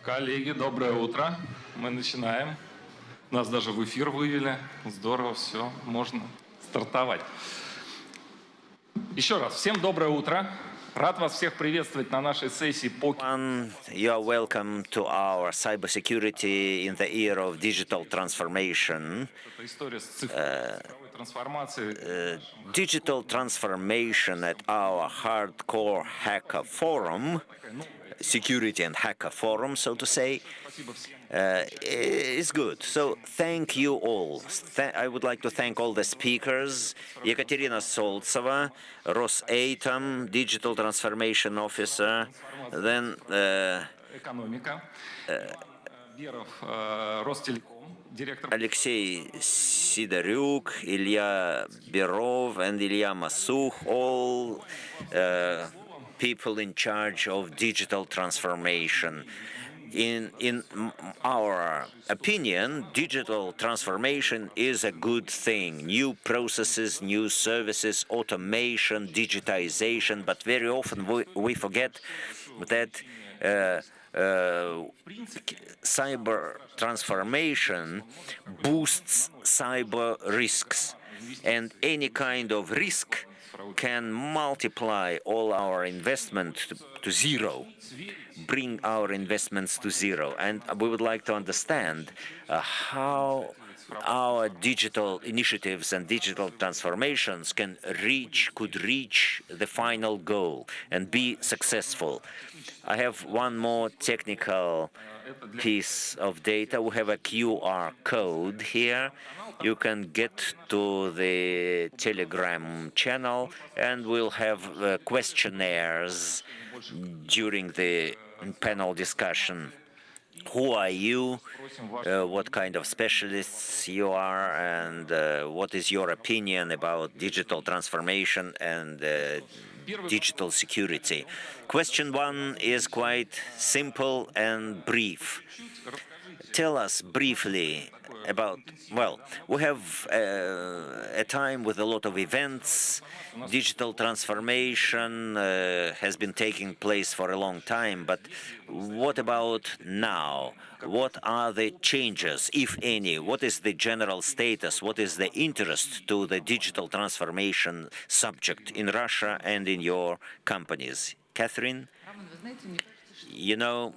Коллеги, доброе утро. Мы начинаем. Нас даже в эфир вывели. Здорово, все, можно стартовать. Еще раз, всем доброе утро. Рад вас всех приветствовать на нашей сессии по... You are welcome to our cybersecurity in the era of digital transformation. Это история с цифровой трансформацией. Digital transformation at our hardcore hacker forum, security and hacker forum, so to say, is good. So thank you all. I would like to thank all the speakers. Ekaterina Soltsova, Rosatom, Digital Transformation Officer, then Экономика. Веров, Ростелеком, директор... Alexei Sidoryuk, Ilya Berov, and Ilya Masukh, all people in charge of digital transformation. In our opinion, digital transformation is a good thing. New processes, new services, automation, digitization, but very often we forget that cyber transformation boosts cyber risks, and any kind of risk can multiply all our investment to zero, bring our investments to zero. And we would like to understand how our digital initiatives and digital transformations could reach the final goal and be successful. I have one more technical piece of data. We have a QR code here. You can get to the Telegram channel, and we'll have questionnaires during the panel discussion. Who are you? What kind of specialists you are, and what is your opinion about digital transformation and digital security? Question one is quite simple and brief. Tell us briefly about, well, we have a time with a lot of events. Digital transformation has been taking place for a long time, but what about now? What are the changes, if any? What is the general status? What is the interest to the digital transformation subject in Russia and in your companies? Catherine, you know,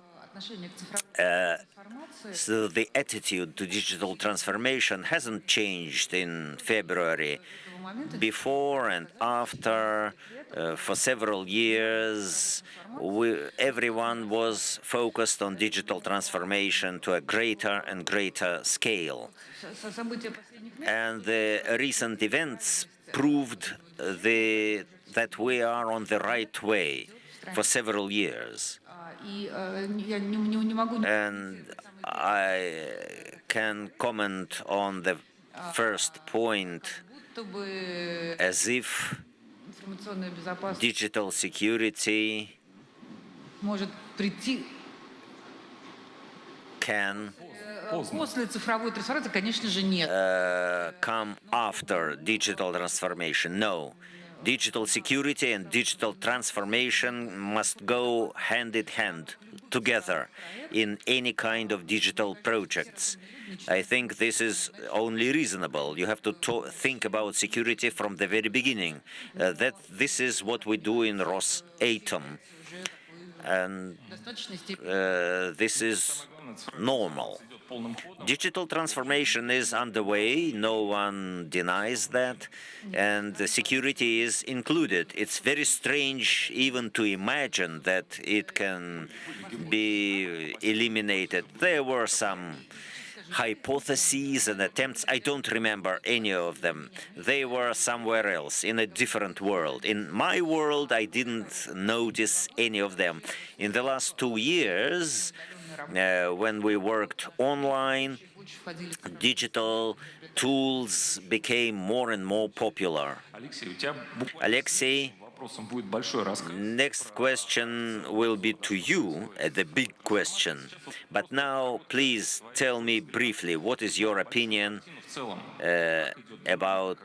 so the attitude to digital transformation hasn't changed in February. Before and after, for several years, everyone was focused on digital transformation to a greater and greater scale. And the recent events proved that we are on the right way for several years. And I can comment on the first point as if digital security can come after digital transformation. No. Digital security and digital transformation must go hand in hand together in any kind of digital projects. I think this is only reasonable. You have to think about security from the very beginning. That this is what we do in Rosatom, and this is normal. Digital transformation is underway, no one denies that, and the security is included. It's very strange even to imagine that it can be eliminated. There were some hypotheses and attempts. I don't remember any of them. They were somewhere else, in a different world. In my world, I didn't notice any of them. In the last 2 years, when we worked online, digital tools became more and more popular. Alexei, next question will be to you, the big question. But now, please tell me briefly, what is your opinion about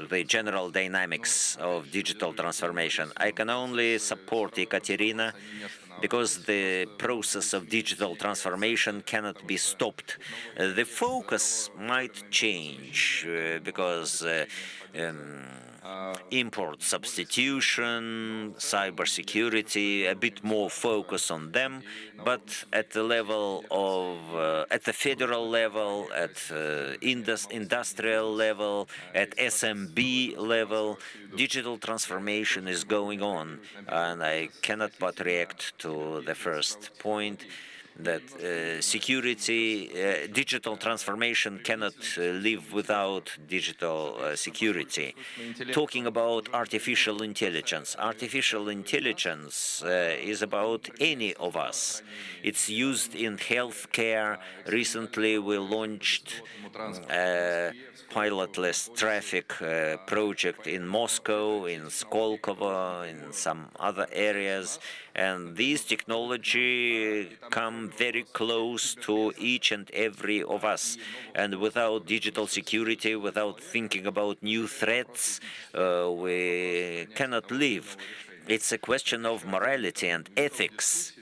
the general dynamics of digital transformation? I can only support Ekaterina because the process of digital transformation cannot be stopped. The focus might change because import substitution, cybersecurity, a bit more focus on them, but at the level of, at the federal level, at industrial level, at SMB level, digital transformation is going on. And I cannot but react to the first point that digital transformation cannot live without digital security. Talking about artificial intelligence is about any of us. It's used in healthcare. Recently, we launched a pilotless traffic project in Moscow, in Skolkovo, in some other areas. And these technology come very close to each and every of us. And without digital security, without thinking about new threats, we cannot live. It's a question of morality and ethics.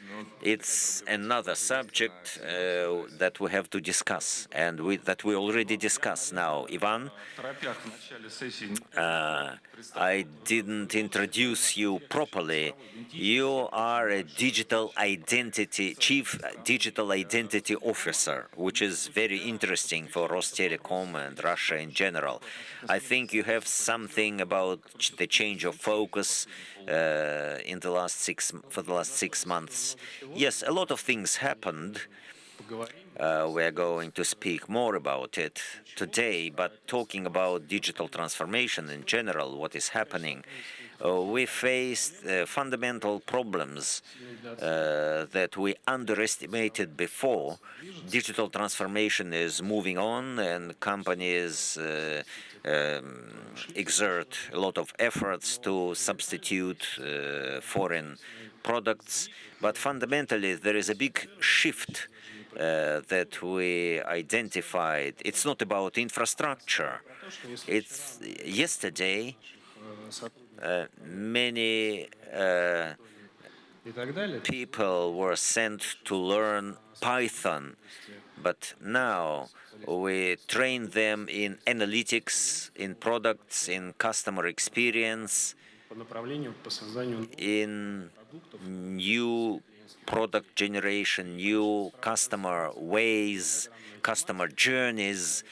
It's another subject that we have to discuss, and that we already discuss now. Ivan, I didn't introduce you properly. You are a chief digital identity officer, which is very interesting for Rostelecom and Russia in general. I think you have something about the change of focus for the last 6 months. Yes, a lot of things happened. We are going to speak more about it today, but talking about digital transformation in general, what is happening, we faced fundamental problems that we underestimated before. Digital transformation is moving on, and companies exert a lot of efforts to substitute foreign products. But fundamentally, there is a big shift that we identified. It's not about infrastructure. It's yesterday many people were sent to learn Python, but now we train them in analytics, in products, in customer experience, in new product generation, new customer ways, customer journeys.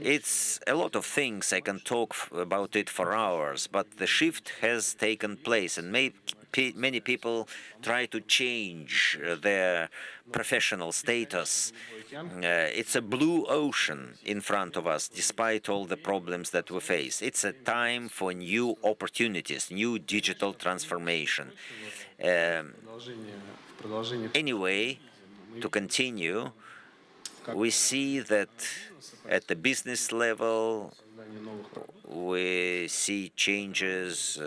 It's a lot of things. I can talk about it for hours, but the shift has taken place, and many people try to change their professional status. It's a blue ocean in front of us, despite all the problems that we face. It's a time for new opportunities, new digital transformation. Anyway, to continue, we see that at the business level, we see changes,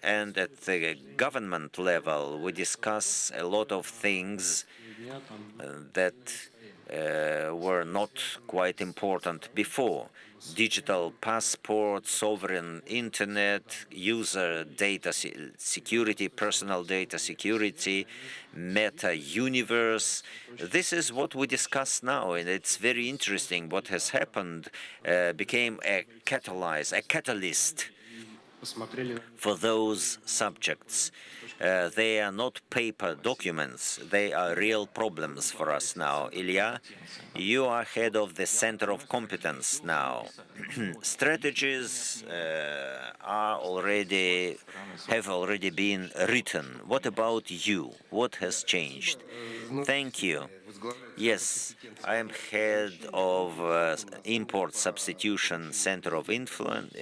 and at the government level, we discuss a lot of things that were not quite important before. Digital passport, sovereign internet, user data security, personal data security, meta universe. This is what we discuss now, and it's very interesting. What has happened became a catalyst for those subjects. They are not paper documents, they are real problems for us now. Ilya, you are head of the Center of Competence now. Strategies have already been written. What about you? What has changed? Thank you. Yes, I am head of Import Substitution Center of Influence,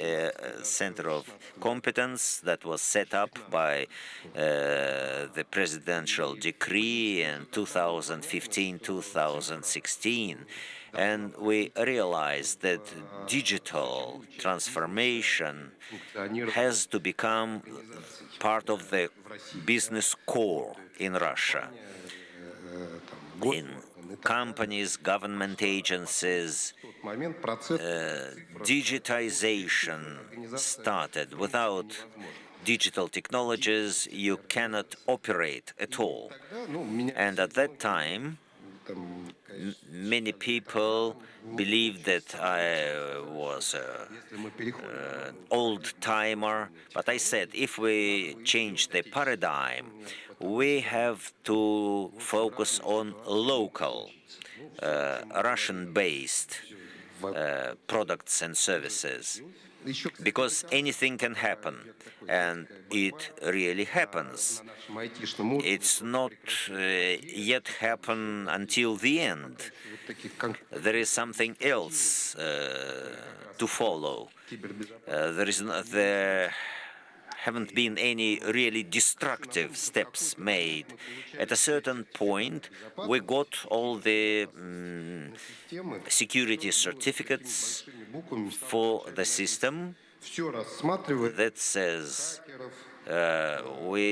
Center of Competence that was set up by the presidential decree in 2015-2016. And we realized that digital transformation has to become part of the business core in Russia. In companies, government agencies, digitization started. Without digital technologies, you cannot operate at all. And at that time, many people believed that I was an old timer, but I said if we change the paradigm, we have to focus on local, Russian-based products and services, because anything can happen, and it really happens. It's not yet happened until the end. There is something else to follow. There haven't been any really destructive steps made. At a certain point, we got all the security certificates for the system that says we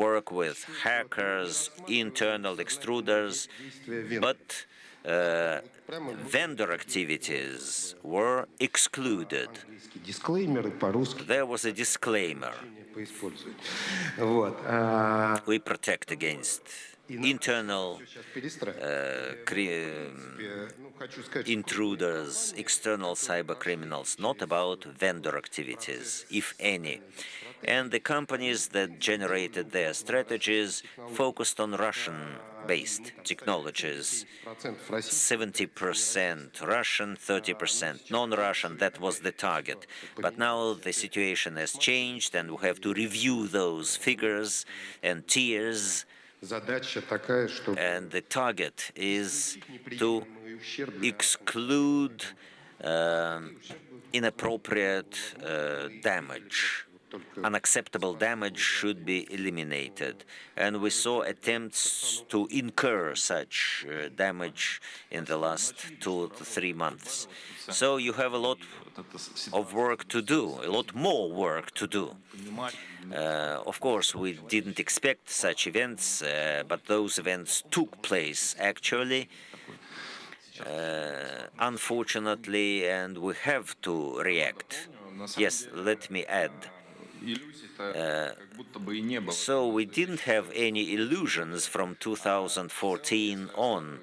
work with hackers, internal extruders, but vendor activities were excluded. There was a disclaimer. We protect against internal intruders, external cyber criminals, not about vendor activities, if any. And the companies that generated their strategies focused on Russian-based technologies. 70% Russian, 30% non-Russian, that was the target. But now the situation has changed, and we have to review those figures and tiers. And the target is to exclude inappropriate damage. Unacceptable damage should be eliminated. And we saw attempts to incur such damage in the last 2 to 3 months. So you have a lot of work to do, a lot more work to do. Of course, we didn't expect such events, but those events took place actually, unfortunately, and we have to react. Yes, let me add. So we didn't have any illusions from 2014 on,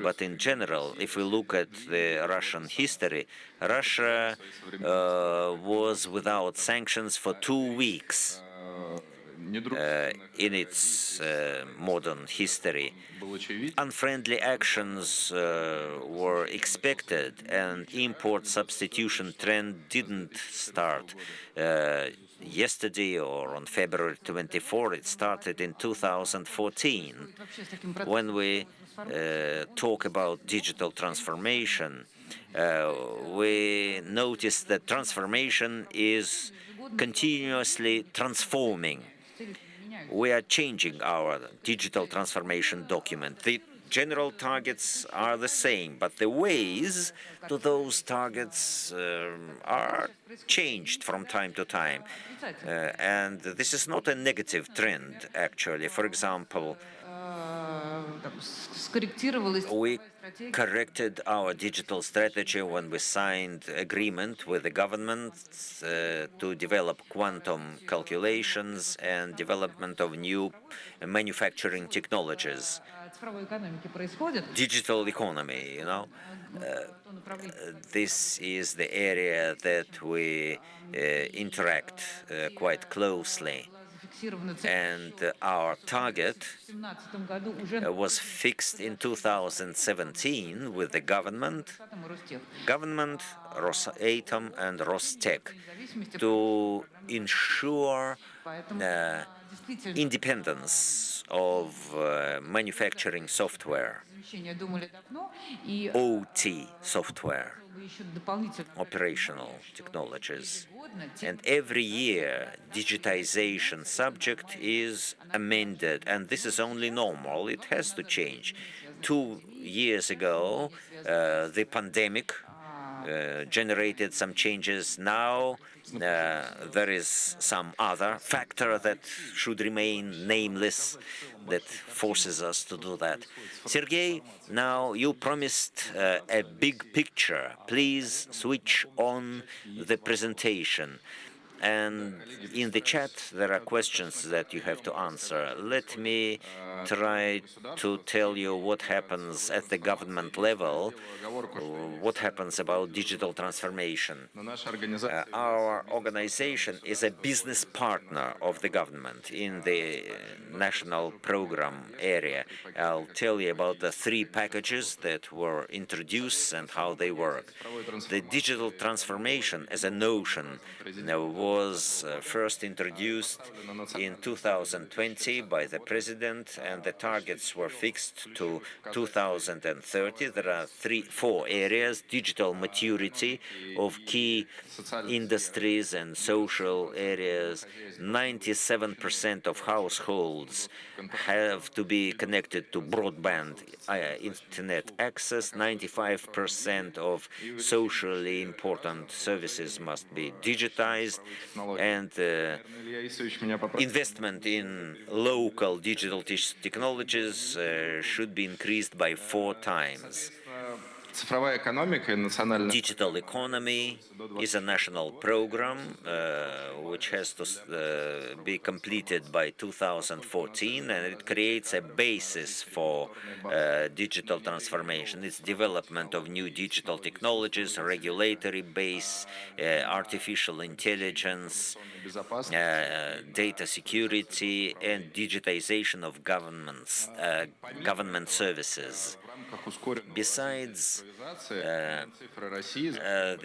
but in general, if we look at the Russian history, Russia was without sanctions for 2 weeks in its modern history. Unfriendly actions were expected, and import substitution trend didn't start yesterday or on February 24. It started in 2014. When we talk about digital transformation, we notice that transformation is continuously transforming. We are changing our digital transformation document. The general targets are the same, but the ways to those targets are changed from time to time. And this is not a negative trend, actually. For example, we corrected our digital strategy when we signed agreement with the government to develop quantum calculations and development of new manufacturing technologies. Digital economy, this is the area that we interact quite closely. And our target was fixed in 2017 with the government, Rosatom and Rostec, to ensure independence of manufacturing software, OT software, operational technologies. And every year, digitization subject is amended, and this is only normal. It has to change. 2 years ago, the pandemic generated some changes. Now there is some other factor that should remain nameless that forces us to do that. Sergey, now you promised a big picture. Please switch on the presentation. And in the chat, there are questions that you have to answer. Let me try to tell you what happens at the government level, what happens about digital transformation. Our organization is a business partner of the government in the national program area. I'll tell you about the 3 packages that were introduced and how they work. The digital transformation as a notion was first introduced in 2020 by the president, and the targets were fixed to 2030. There are 4 areas: digital maturity of key industries and social areas. 97% of households have to be connected to broadband internet access. 95% of socially important services must be digitized, and investment in local digital technologies should be increased by 4 times. Digital economy is a national program which has to be completed by 2014, and it creates a basis for digital transformation. It's development of new digital technologies, regulatory base, artificial intelligence, data security, and digitization of government services. Besides,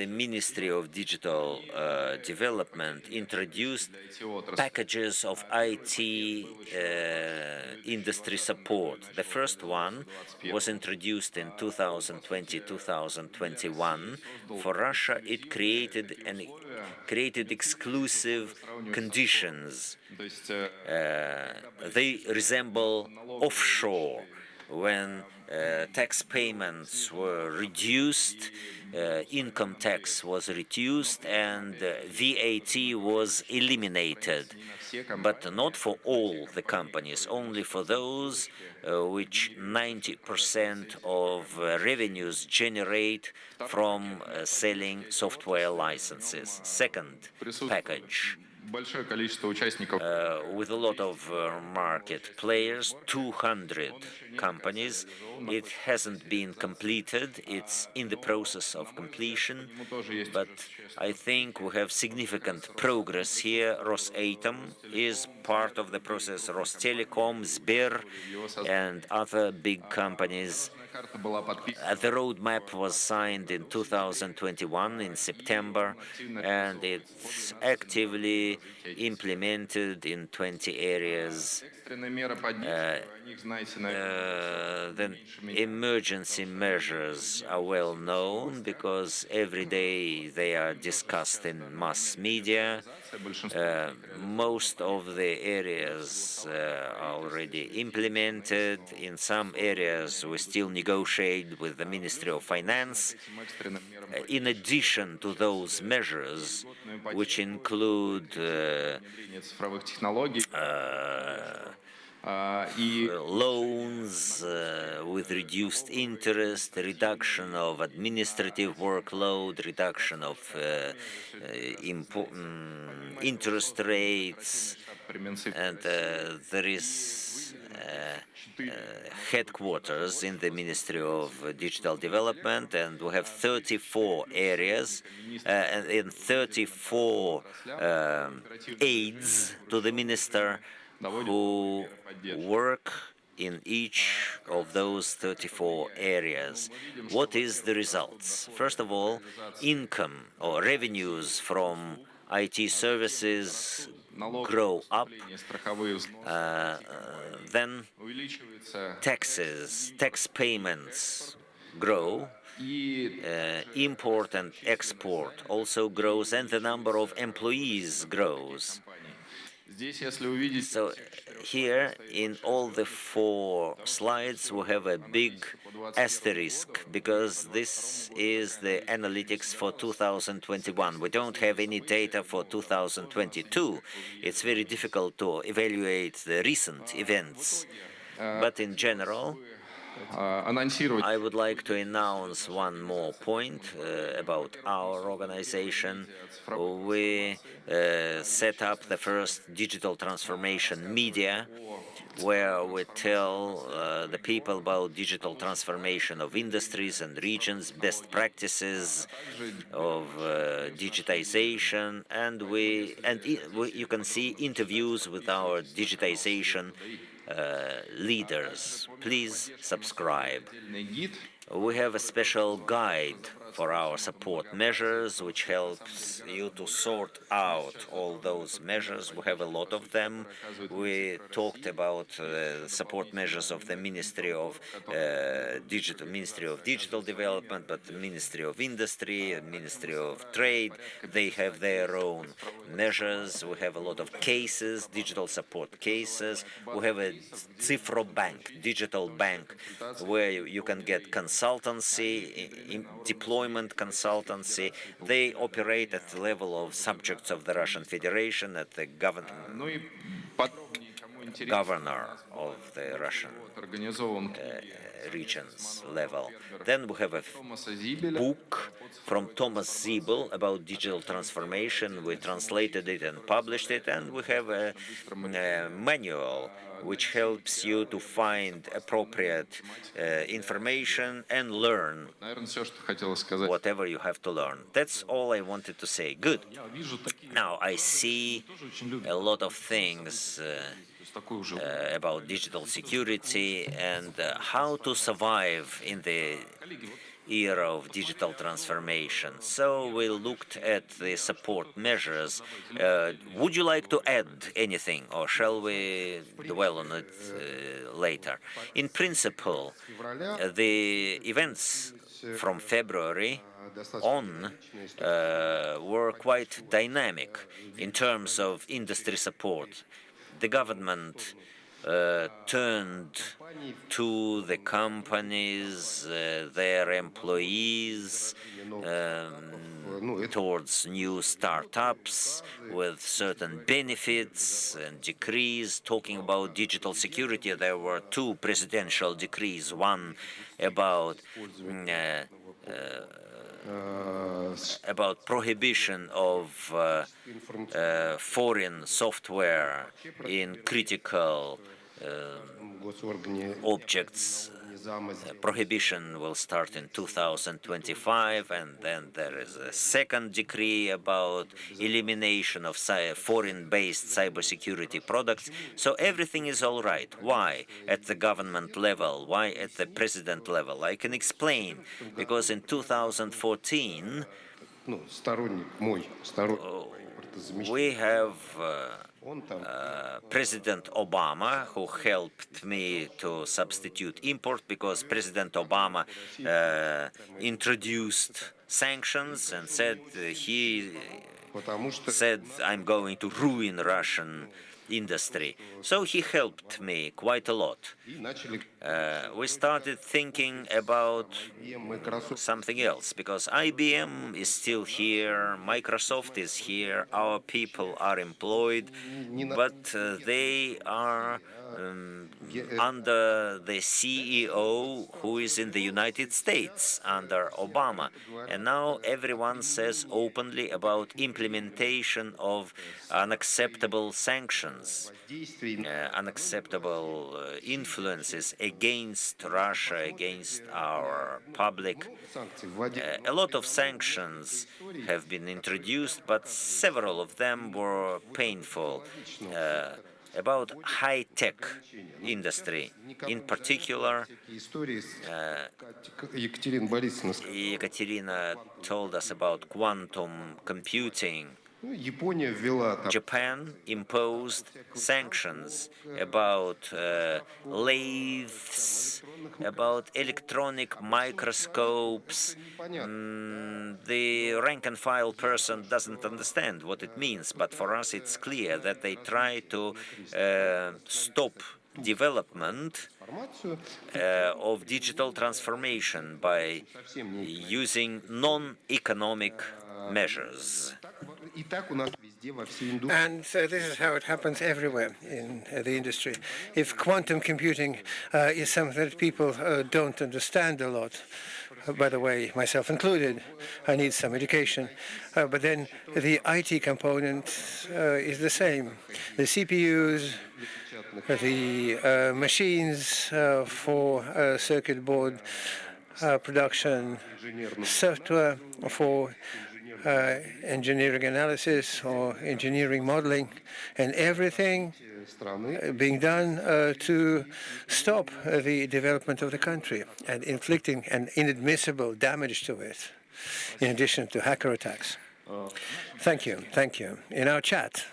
the Ministry of Digital Development introduced packages of IT industry support. The first one was introduced in 2020-2021. For Russia, it created exclusive conditions. They resemble offshore, when tax payments were reduced, income tax was reduced, and VAT was eliminated. But not for all the companies, only for those which 90% of revenues generate from selling software licenses. Second package, with a lot of market players, 200 companies. It hasn't been completed. It's in the process of completion, but I think we have significant progress here. Rosatom is part of the process, Rostelecom, Sber, and other big companies. The roadmap was signed in 2021 in September, and it's actively implemented in 20 areas. The emergency measures are well known because every day they are discussed in mass media. Most of the areas are already implemented. In some areas, we still negotiate with the Ministry of Finance. In addition to those measures, which include loans with reduced interest, reduction of administrative workload, reduction of interest rates, and there is headquarters in the Ministry of Digital Development, and we have 34 areas and 34 aides to the minister who work in each of those 34 areas. What is the results? First of all, income or revenues from IT services grow up. Then tax payments grow. Import and export also grows, and the number of employees grows. So here, in all the 4 slides, we have a big asterisk, because this is the analytics for 2021. We don't have any data for 2022. It's very difficult to evaluate the recent events. But in general, анонсировать. I would like to announce one more point about our organization. We set up the first digital transformation media where we tell the people about digital transformation of industries and regions, best practices of digitization, and you can see interviews with our digitization leaders. Please subscribe. We have a special guide for our support measures, which helps you to sort out all those measures. We have a lot of them. We talked about support measures of the Ministry of Digital Development, but the Ministry of Industry and Ministry of Trade, they have their own measures. We have a lot of cases, digital support cases. We have a Cifro Bank, digital bank, where you can get consultancy, deployment consultancy. They operate at the level of subjects of the Russian Federation, at the governor of the Russian regions level. Then we have a book from Thomas Siebel about digital transformation. We translated it and published it, and we have a manual which helps you to find appropriate information and learn whatever you have to learn. That's all I wanted to say. Good. Now I see a lot of things about digital security and how to survive in the era of digital transformation. So we looked at the support measures. Would you like to add anything, or shall we dwell on it later? In principle, the events from February on were quite dynamic in terms of industry support. The government turned to the companies, their employees, towards new startups with certain benefits and decrees. Talking about digital security, there were two presidential decrees, one about prohibition of foreign software in critical objects. Prohibition will start in 2025, and then there is a second decree about elimination of foreign-based cybersecurity products. So everything is all right. Why at the government level? Why at the president level? I can explain. Because in 2014, we have President Obama, who helped me to substitute import, because President Obama introduced sanctions and said I'm going to ruin Russian industry. So he helped me quite a lot. We started thinking about something else, because IBM is still here, Microsoft is here, our people are employed, but they are under the CEO who is in the United States under Obama. And now everyone says openly about implementation of unacceptable sanctions, unacceptable influences against Russia, against our public. A lot of sanctions have been introduced, but several of them were painful. About high-tech industry. In particular, Ekaterina told us about quantum computing. Japan imposed sanctions about lathes, about electronic microscopes. The rank-and-file person doesn't understand what it means, but for us it's clear that they try to stop development of digital transformation by using non-economic measures. And this is how it happens everywhere in the industry. If quantum computing is something that people don't understand a lot, by the way, myself included, I need some education. But then the IT component is the same. The CPUs, the machines for circuit board production, software for engineering analysis or engineering modeling, and everything being done to stop the development of the country and inflicting an inadmissible damage to it, in addition to hacker attacks. Thank you. Thank you. In our chat,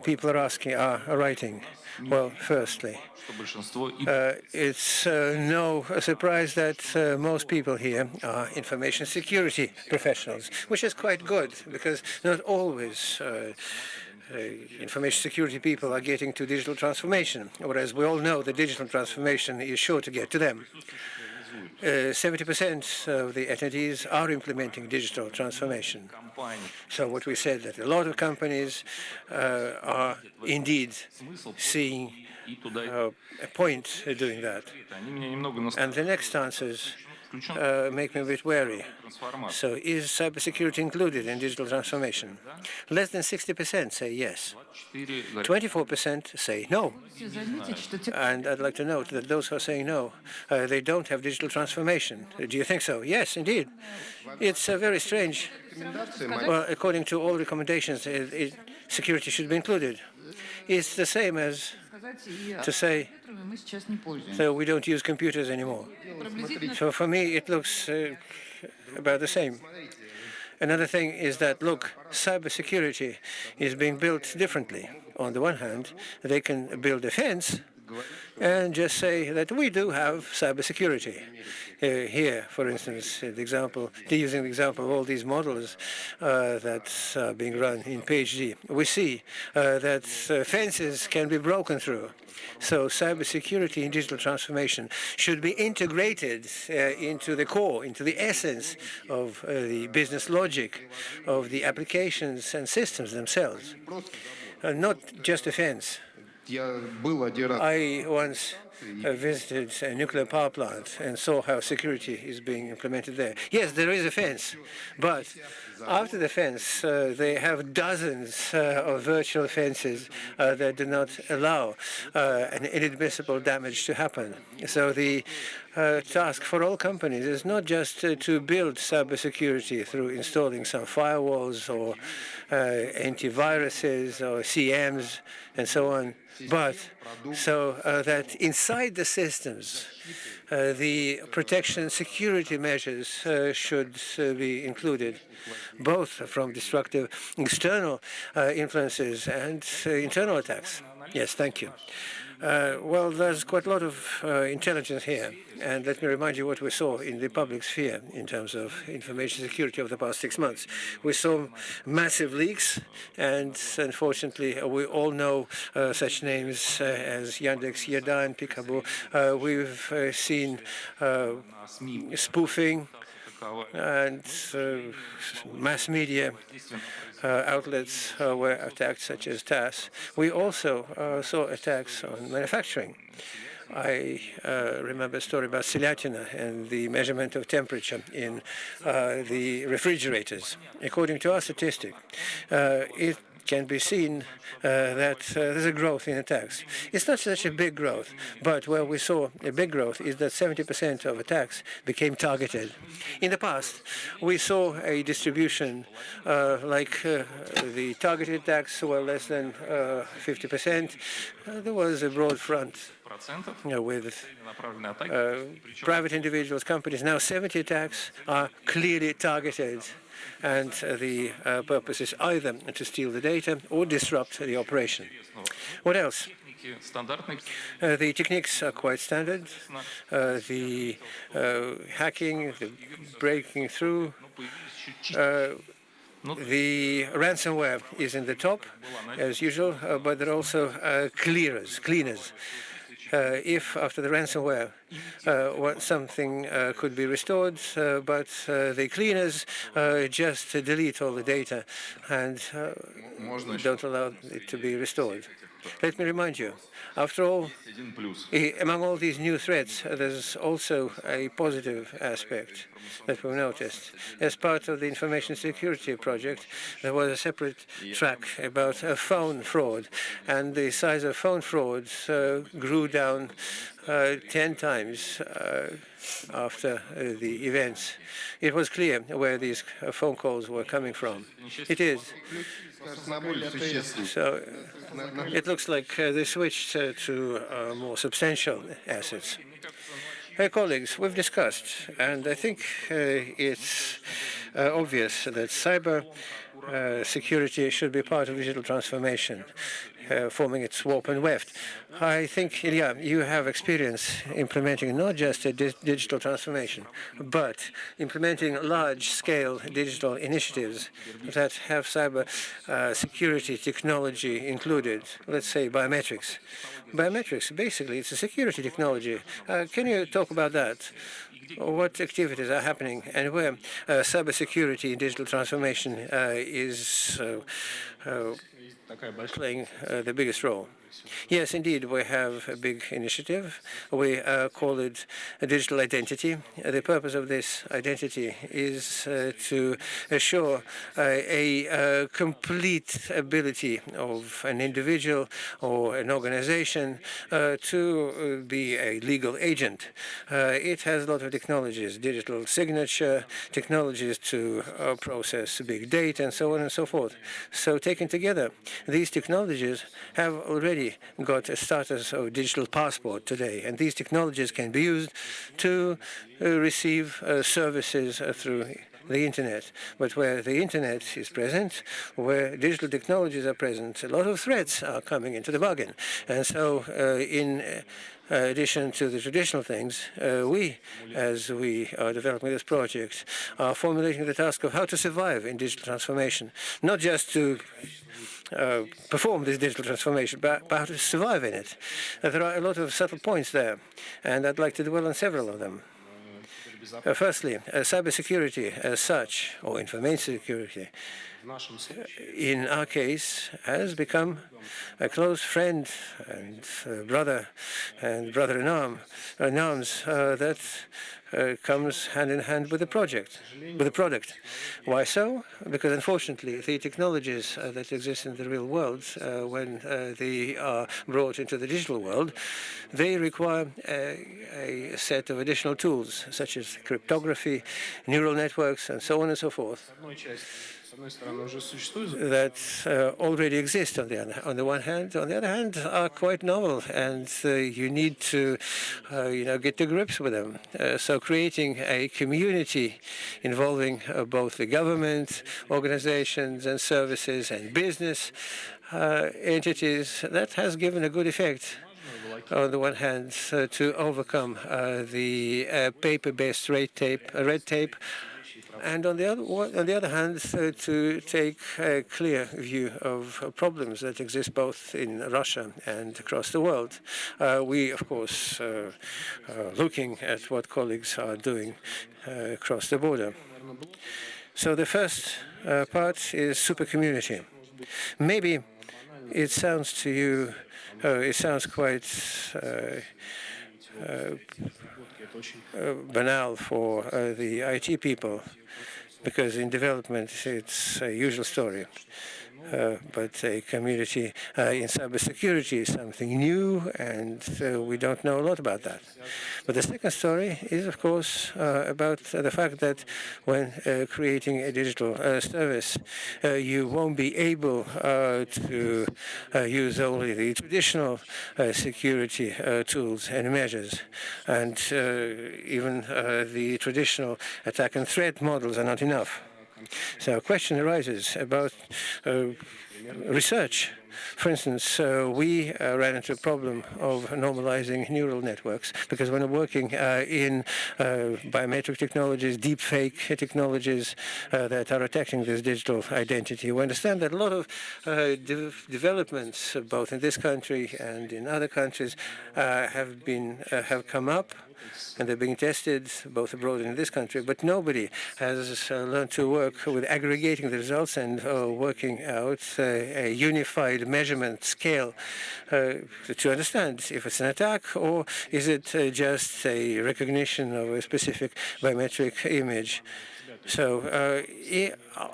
people are writing. Well, firstly, it's no surprise that most people here are information security professionals, which is quite good because not always information security people are getting to digital transformation, whereas we all know that digital transformation is sure to get to them. 70% of the attendees are implementing digital transformation. So what we said, that a lot of companies are indeed seeing a point doing that. And the next answers make me a bit wary. So is cybersecurity included in digital transformation? Less than 60% say yes. 24% say no. And I'd like to note that those who are saying no, they don't have digital transformation. Do you think so? Yes, indeed. It's very strange. Well, according to all recommendations, security should be included. It's the same as to say, so we don't use computers anymore. So for me, it looks about the same. Another thing is that, look, cybersecurity is being built differently. On the one hand, they can build a fence and just say that we do have cybersecurity. Here, for instance, using the example of all these models that are being run in PhD, we see that fences can be broken through. So cybersecurity and digital transformation should be integrated into the core, into the essence of the business logic of the applications and systems themselves, not just a fence. I once visited a nuclear power plant and saw how security is being implemented there. Yes, there is a fence, but after the fence, they have dozens of virtual fences that do not allow an inadmissible damage to happen. So the task for all companies is not just to build cybersecurity through installing some firewalls or antiviruses or CMs and so on, but so that inside the systems, the protection and security measures should be included, both from destructive external influences and internal attacks. Yes, thank you. Well, there's quite a lot of intelligence here. And let me remind you what we saw in the public sphere in terms of information security over the past 6 months. We saw massive leaks, and unfortunately, we all know such names as Yandex, Yeda, and Peekaboo. We've seen spoofing and mass media outlets were attacked, such as TASS. We also saw attacks on manufacturing. I remember a story about Selyatina and the measurement of temperature in the refrigerators. According to our statistic, it can be seen that there's a growth in attacks. It's not such a big growth, but where we saw a big growth is that 70% of attacks became targeted. In the past, we saw a distribution like the targeted attacks were less than 50%. There was a broad front with private individuals, companies. Now 70 attacks are clearly targeted, and the purpose is either to steal the data or disrupt the operation. What else? The techniques are quite standard. The hacking, the breaking through, the ransomware is in the top, as usual, but there are also cleaners. if after the ransomware something could be restored, but the cleaners just delete all the data and don't allow it to be restored. Let me remind you, after all, among all these new threats, there's also a positive aspect that we've noticed. As part of the information security project, there was a separate track about phone fraud, and the size of phone fraud grew down 10 times after the events. It was clear where these phone calls were coming from. It is. So it looks like they switched to more substantial assets. Colleagues, we've discussed, and I think it's obvious that cyber security should be part of digital transformation, forming its warp and weft. I think, Ilya, you have experience implementing not just a digital transformation, but implementing large-scale digital initiatives that have cyber security technology included, let's say biometrics. Biometrics, basically, it's a security technology. Can you talk about that? What activities are happening and where cybersecurity and digital transformation is playing the biggest role? Yes, indeed, we have a big initiative. We call it a digital identity. The purpose of this identity is to assure a complete ability of an individual or an organization to be a legal agent. It has a lot of technologies, digital signature, technologies to process big data, and so on and so forth. So taken together, these technologies have already got a status of digital passport today, and these technologies can be used to receive services through the internet. But where the internet is present, where digital technologies are present, a lot of threats are coming into the bargain. And so in addition to the traditional things, we, as we are developing this project, are formulating the task of how to survive in digital transformation, not just to perform this digital transformation, but how to survive in it. There are a lot of subtle points there, and I'd like to dwell on several of them. Firstly, cybersecurity as such, or information security, in our case, has become a close friend and brother in arms that comes hand in hand with the product. Why so? Because unfortunately, the technologies that exist in the real world, when they are brought into the digital world, they require a set of additional tools, such as cryptography, neural networks, and so on and so forth, that already exist on the one hand. On the other hand, are quite novel, and you need to, get to grips with them. So creating a community involving both the government, organizations and services, and business entities, that has given a good effect. On the one hand, to overcome the paper-based red tape, and on the other hand, to take a clear view of problems that exist both in Russia and across the world. We, of course, are looking at what colleagues are doing across the border. So the first part is super community. Maybe it sounds to you, it sounds quite banal for the IT people, because in development it's a usual story. But a community in cybersecurity is something new, and we don't know a lot about that. But the second story is, of course, about the fact that when creating a digital service, you won't be able to use only the traditional security tools and measures, and even the traditional attack and threat models are not enough. So a question arises about research. For instance, we ran into a problem of normalizing neural networks because when working in biometric technologies, deepfake technologies that are attacking this digital identity, we understand that a lot of developments, both in this country and in other countries, have come up, and they're being tested both abroad and in this country, but nobody has learned to work with aggregating the results and working out a unified measurement scale to understand if it's an attack or is it just a recognition of a specific biometric image. So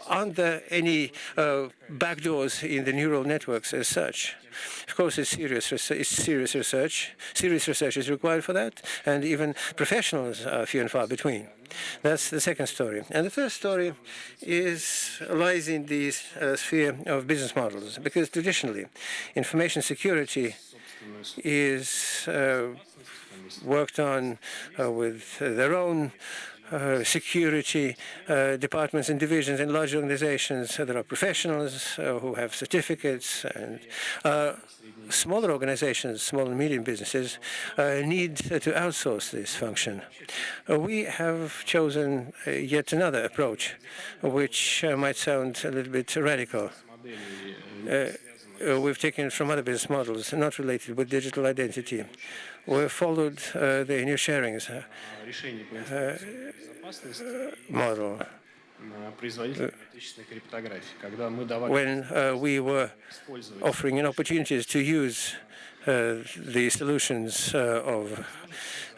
aren't there any backdoors in the neural networks as such? Of course, it's serious research. Serious research is required for that, and even professionals are few and far between. That's the second story. And the third story lies in the sphere of business models, because traditionally, information security is worked on with their own security departments and divisions in large organizations. There are professionals who have certificates, and smaller organizations, small and medium businesses, need to outsource this function. We have chosen yet another approach, which might sound a little bit radical. We've taken from other business models not related with digital identity. We've followed the new sharings model. When we were offering opportunities to use the solutions of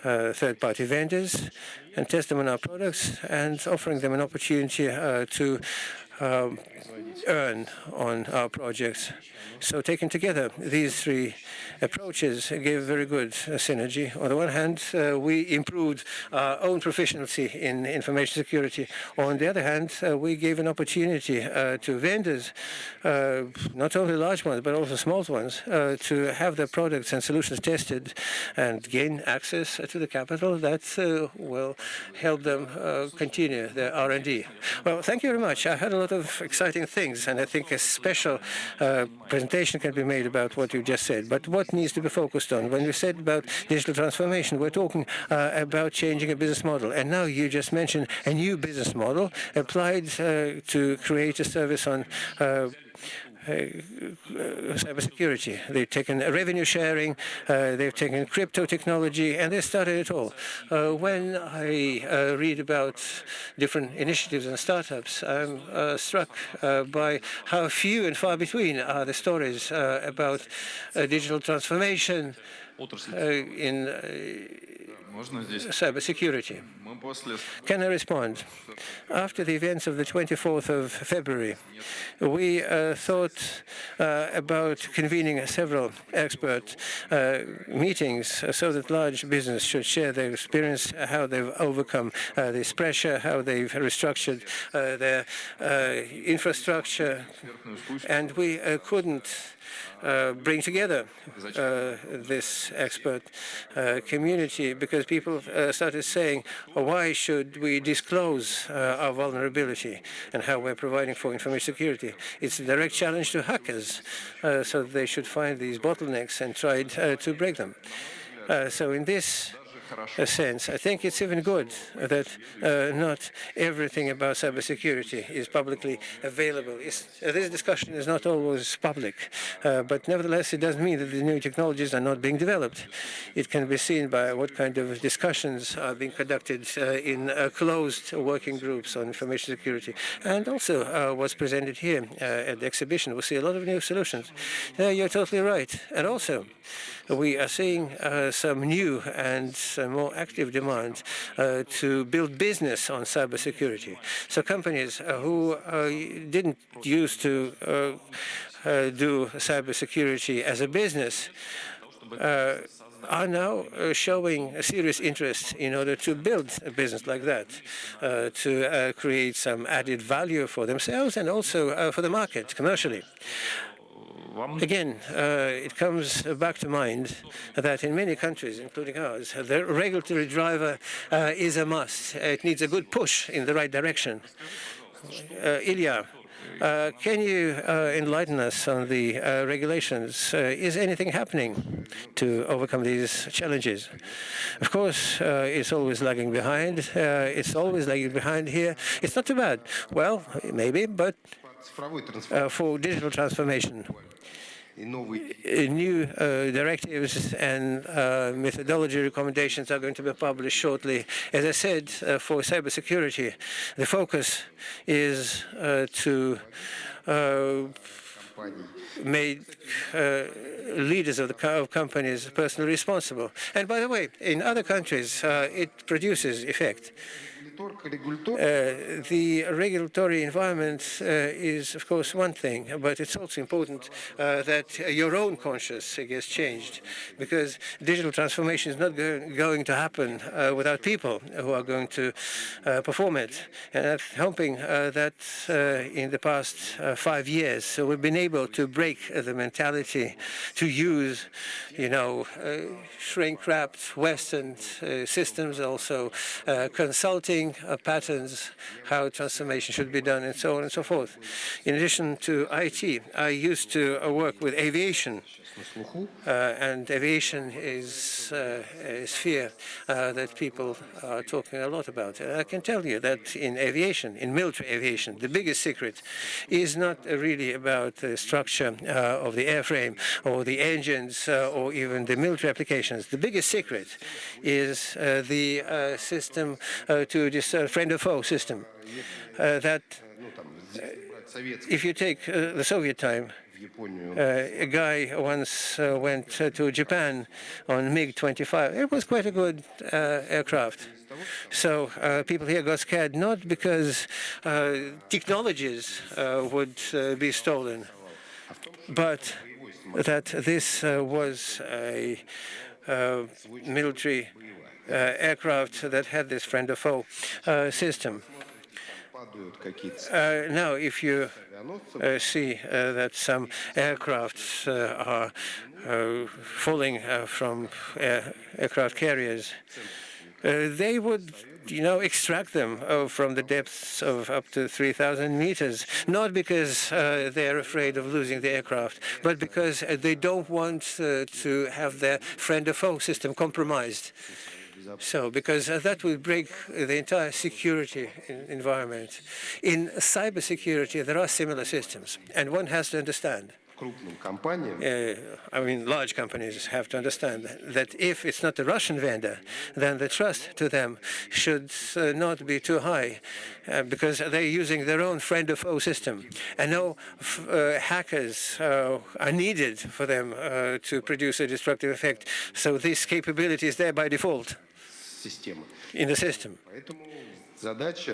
third-party vendors and test them on our products, and offering them an opportunity to earn on our projects. So taken together, these three approaches gave very good synergy. On the one hand, we improved our own proficiency in information security. On the other hand, we gave an opportunity to vendors, not only large ones, but also small ones, to have their products and solutions tested and gain access to the capital that will help them continue their R&D. Well, thank you very much. I heard a lot of exciting things, and I think a special presentation can be made about what you just said. But what needs to be focused on? When we said about digital transformation, we're talking about changing a business model. And now you just mentioned a new business model applied to create a service on cybersecurity. They've taken revenue sharing, they've taken crypto technology, and they started it all. When I read about different initiatives and startups, I'm struck by how few and far between are the stories about digital transformation in cybersecurity. Can I respond? After the events of the 24th of February, we thought about convening several expert meetings so that large business should share their experience, how they've overcome this pressure, how they've restructured their infrastructure. And we couldn't bring together this expert community because people started saying, why should we disclose our vulnerability and how we're providing for information security? It's a direct challenge to hackers, so they should find these bottlenecks and try to break them. So in this sense, I think it's even good that not everything about cybersecurity is publicly available. This discussion is not always public, but nevertheless, it doesn't mean that the new technologies are not being developed. It can be seen by what kind of discussions are being conducted in closed working groups on information security, and also what's presented here at the exhibition. We see a lot of new solutions. You're totally right. And also, we are seeing some new and more active demand to build business on cybersecurity. So companies who didn't used to do cybersecurity as a business are now showing a serious interest in order to build a business like that, to create some added value for themselves and also for the market commercially. Again, it comes back to mind that in many countries, including ours, the regulatory driver is a must. It needs a good push in the right direction. Ilya Can you enlighten us on the regulations? Is anything happening to overcome these challenges? Of course, it's always lagging behind. It's always lagging behind here. It's not too bad. Well, maybe, but for digital transformation, new directives and methodology recommendations are going to be published shortly. As I said, for cybersecurity, the focus is to make leaders of companies personally responsible. And by the way, in other countries, it produces effect. The regulatory environment is, of course, one thing, but it's also important that your own conscience gets changed, because digital transformation is not going to happen without people who are going to perform it. And I'm hoping that in the past 5 years, so we've been able to break the mentality to use, shrink-wrapped Western systems, also consulting patterns, how transformation should be done, and so on and so forth. In addition to IT, I used to work with aviation, and aviation is a sphere that people are talking a lot about. I can tell you that in aviation, in military aviation, the biggest secret is not really about the structure of the airframe or the engines or even the military applications. The biggest secret is the system to discern friend or foe system. That if you take the Soviet time, a guy once went to Japan on MiG-25. It was quite a good aircraft. So people here got scared not because technologies would be stolen, but that this was a military aircraft that had this friend or foe system. Now, if you see that some aircrafts are falling from aircraft carriers, they would, extract them from the depths of up to 3,000 meters, not because they're afraid of losing the aircraft, but because they don't want to have their friend or foe system compromised. So, because that will break the entire security environment. In cybersecurity, there are similar systems, and one has to understand. Large companies have to understand that if it's not a Russian vendor, then the trust to them should not be too high, because they're using their own friend or foe system. And no hackers are needed for them to produce a destructive effect. So this capability is there by default in the system.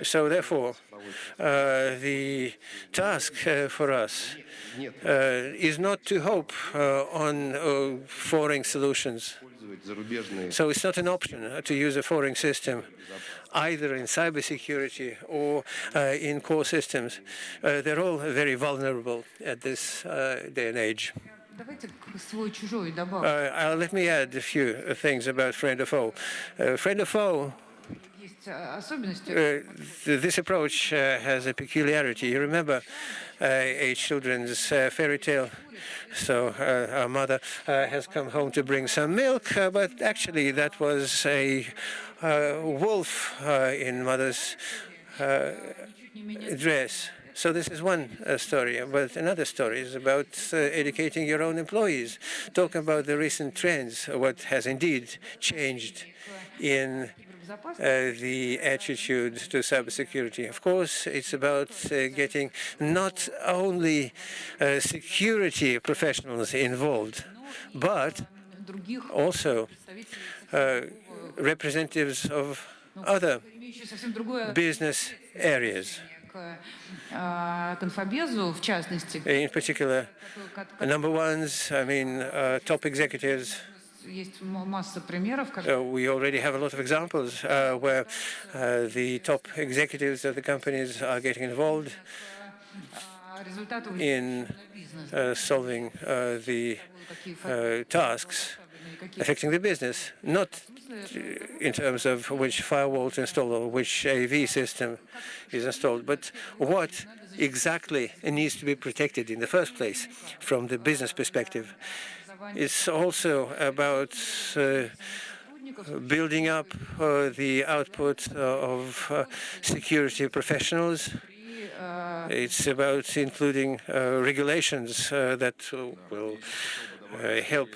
So therefore, the task for us is not to hope on foreign solutions. So it's not an option to use a foreign system, either in cybersecurity or in core systems. They're all very vulnerable at this day and age. Let me add a few things about friend or foe. Friend or foe, this approach has a peculiarity. You remember a children's fairy tale? So our mother has come home to bring some milk, but actually that was a wolf in mother's dress. So this is one story, but another story is about educating your own employees, talking about the recent trends, what has indeed changed in the attitude to cybersecurity. Of course, it's about getting not only security professionals involved, but also representatives of other business areas. In particular, number ones, top executives. We already have a lot of examples where the top executives of the companies are getting involved in solving the tasks affecting the business, not in terms of which firewall to install or which AV system is installed, but what exactly needs to be protected in the first place from the business perspective. It's also about building up the output of security professionals. It's about including regulations that will help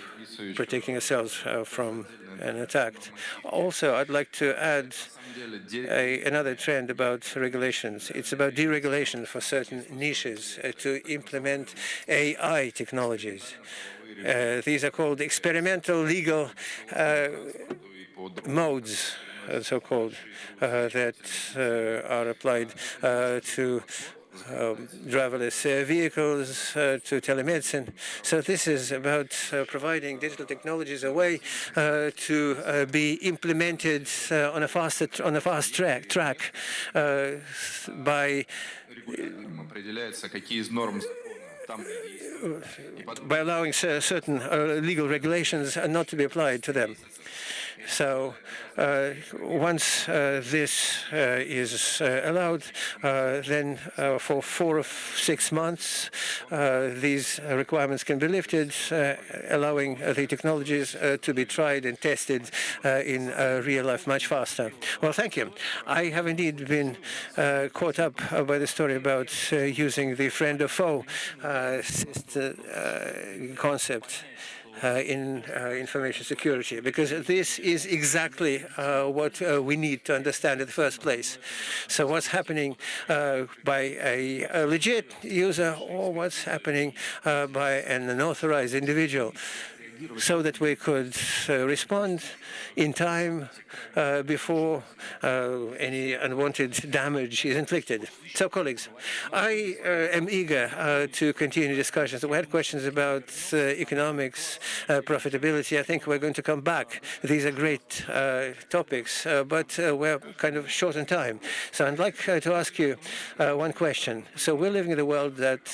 protecting ourselves from an attack. Also, I'd like to add another trend about regulations. It's about deregulation for certain niches to implement AI technologies. These are called experimental legal modes, so-called, that are applied to driverless vehicles, to telemedicine. So this is about providing digital technologies a way to be implemented on a fast track by allowing certain legal regulations not to be applied to them. So once this is allowed, then for 4 or 6 months, these requirements can be lifted, allowing the technologies to be tried and tested in real life much faster. Well, thank you. I have indeed been caught up by the story about using the friend or foe concept in information security, because this is exactly what we need to understand in the first place. So what's happening by a legit user, or what's happening by an unauthorized individual, so that we could respond in time before any unwanted damage is inflicted. So, colleagues, I am eager to continue discussions. We had questions about economics, profitability. I think we're going to come back. These are great topics, but we're kind of short on time. So I'd like to ask you one question. So we're living in the world that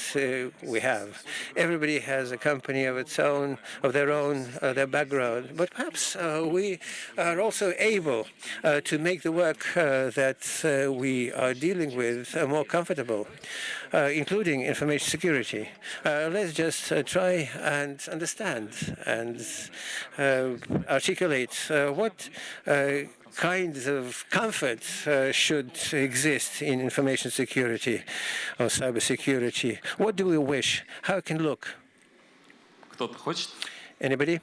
we have. Everybody has a company of its own, of their own, their background. But perhaps we are also able to make the work that we are dealing with more comfortable, including information security. Let's just try and understand and articulate what kinds of comfort should exist in information security or cybersecurity. What do we wish? How it can look? Anybody?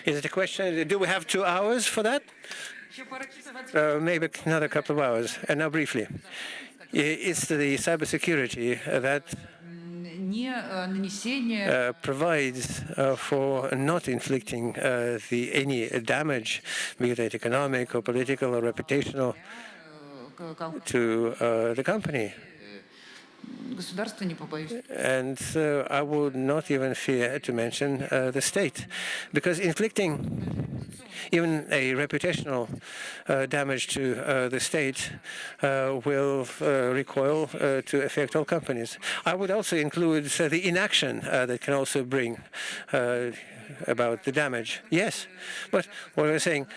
Is it a question? Do we have 2 hours for that? Maybe another couple of hours. And now briefly, it's the cybersecurity that provides for not inflicting any damage, be it economic or political or reputational, to the company. And I would not even fear to mention the state, because inflicting even a reputational damage to the state will recoil to affect all companies. I would also include the inaction that can also bring about the damage. Yes, but what we're saying,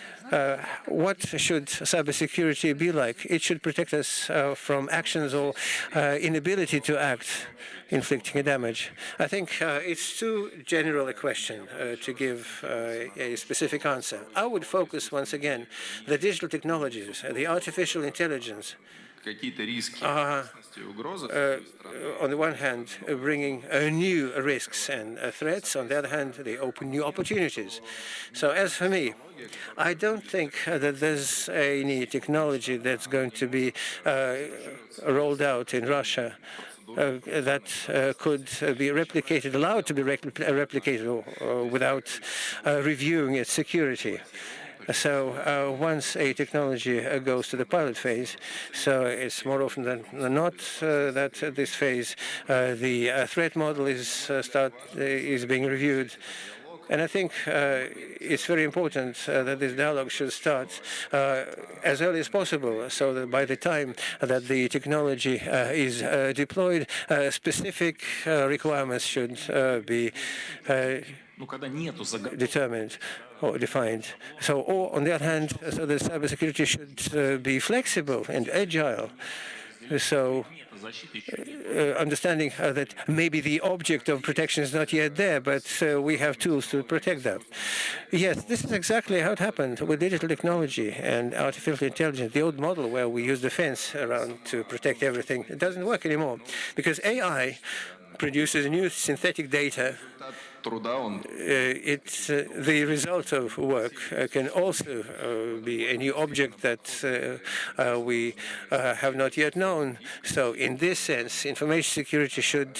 what should cybersecurity be like? It should protect us from actions or inability to act, inflicting a damage. I think it's too general a question to give a specific answer. I would focus once again the digital technologies, the artificial intelligence, on the one hand, bringing new risks and threats. On the other hand, they open new opportunities. So as for me, I don't think that there's any technology that's going to be rolled out in Russia that could be replicated, allowed to be replicated without reviewing its security. So once a technology goes to the pilot phase, so it's more often than not that at this phase the threat model is being reviewed, And I think it's very important that this dialogue should start as early as possible, so that by the time that the technology is deployed, specific requirements should be determined or defined. So, or on the other hand, so the cybersecurity should be flexible and agile. So, understanding that maybe the object of protection is not yet there, but we have tools to protect them. Yes, this is exactly how it happened with digital technology and artificial intelligence. The old model where we use the fence around to protect everything, it doesn't work anymore because AI produces new synthetic data. It's the result of work can also be a new object that we have not yet known. So in this sense, information security should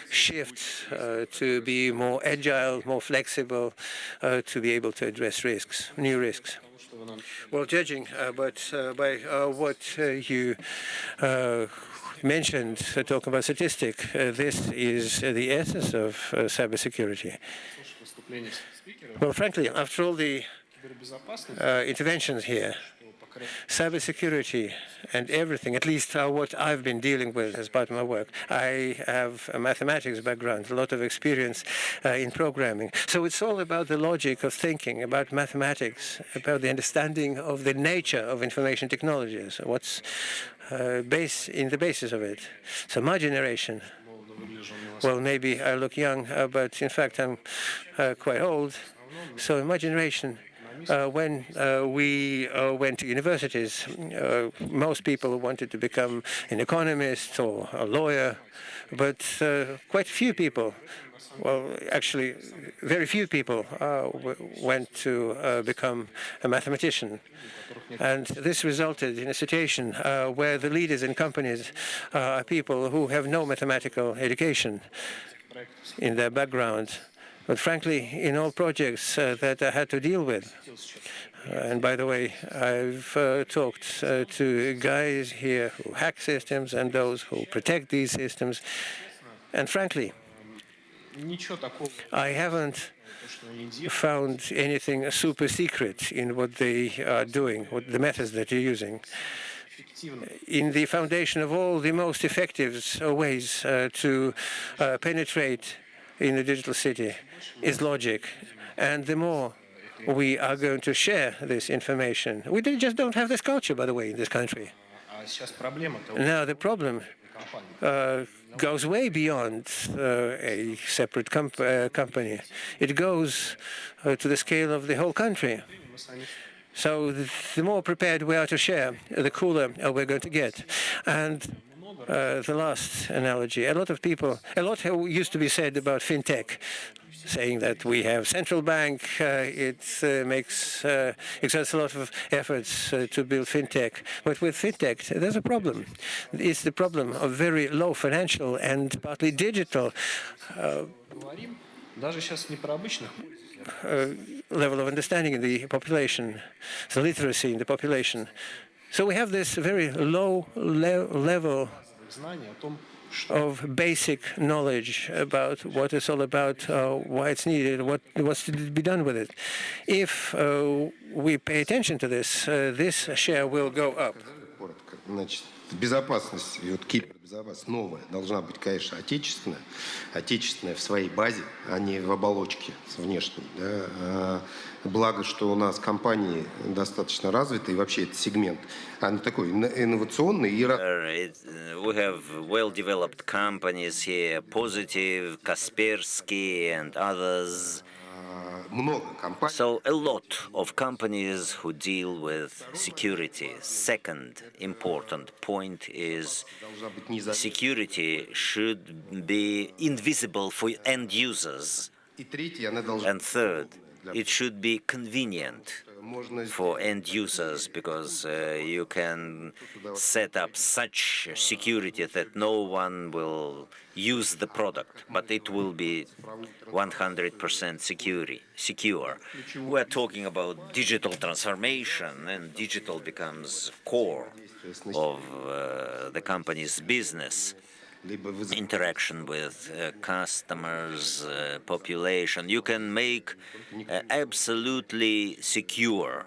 shift to be more agile, more flexible, to be able to address risks, new risks. Well, judging by what you mentioned, talking about statistics, this is the essence of cybersecurity. Well, frankly, after all the interventions here, cybersecurity and everything, at least what I've been dealing with as part of my work. I have a mathematics background, a lot of experience in programming. So it's all about the logic of thinking, about mathematics, about the understanding of the nature of information technologies, what's in the basis of it. So my generation, well, maybe I look young, but in fact I'm quite old. So in my generation, when we went to universities, most people wanted to become an economist or a lawyer, but quite few people, well, actually, very few people went to become a mathematician. And this resulted in a situation where the leaders in companies are people who have no mathematical education in their background. But frankly, in all projects that I had to deal with, and by the way, I've talked to guys here who hack systems and those who protect these systems, and frankly, I haven't found anything super secret in what they are doing, what the methods that you're using. In the foundation of all the most effective ways to penetrate in the digital city is logic. And the more we are going to share this information, we just don't have this culture, by the way, in this country. Now, the problem goes way beyond a separate company. It goes to the scale of the whole country. So the more prepared we are to share, the cooler we're going to get. And the last analogy, a lot used to be said about fintech, saying that we have central bank, it exerts a lot of efforts to build fintech. But with fintech, there's a problem. It's the problem of very low financial and partly digital level of understanding in the population, the literacy in the population. So we have this very low level of basic knowledge about what it's all about, why it's needed, what's to be done with it. If we pay attention to this, this share will go up. Безопасность, и вот кибербезопасность новая, должна быть, конечно, отечественная в своей базе, а не в оболочке внешней. Да? Благо, что у нас компании достаточно развиты, и вообще этот сегмент, он такой инновационный. We have well-developed companies here, Positive, Kaspersky, and others. So a lot of companies who deal with security. Second important point is security should be invisible for end users. And third, it should be convenient for end users, because you can set up such security that no one will use the product, but it will be 100% secure. We're talking about digital transformation, and digital becomes core of the company's business. либо вызывать interaction with customers, population. You can make absolutely secure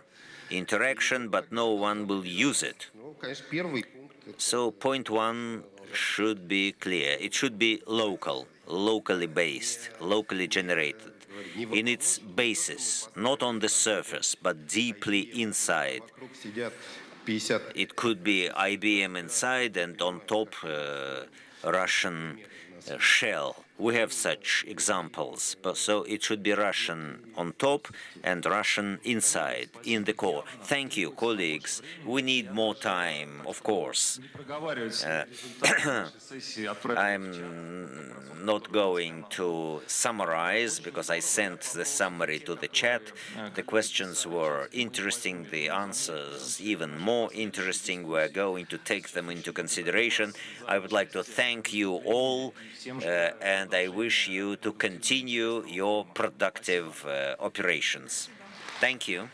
interaction, but no one will use it. Ну, конечно, первый пункт — это So point one should be clear. It should be local, locally based, locally generated, in its basis, not on the surface, but deeply inside. вокруг сидят 50 It could be IBM inside and on top Russian shell. We have such examples. So it should be Russian on top and Russian inside, in the core. Thank you, colleagues. We need more time, of course. I'm not going to summarize because I sent the summary to the chat. The questions were interesting, the answers even more interesting. We're going to take them into consideration. I would like to thank you all, and I wish you to continue your productive operations. Thank you.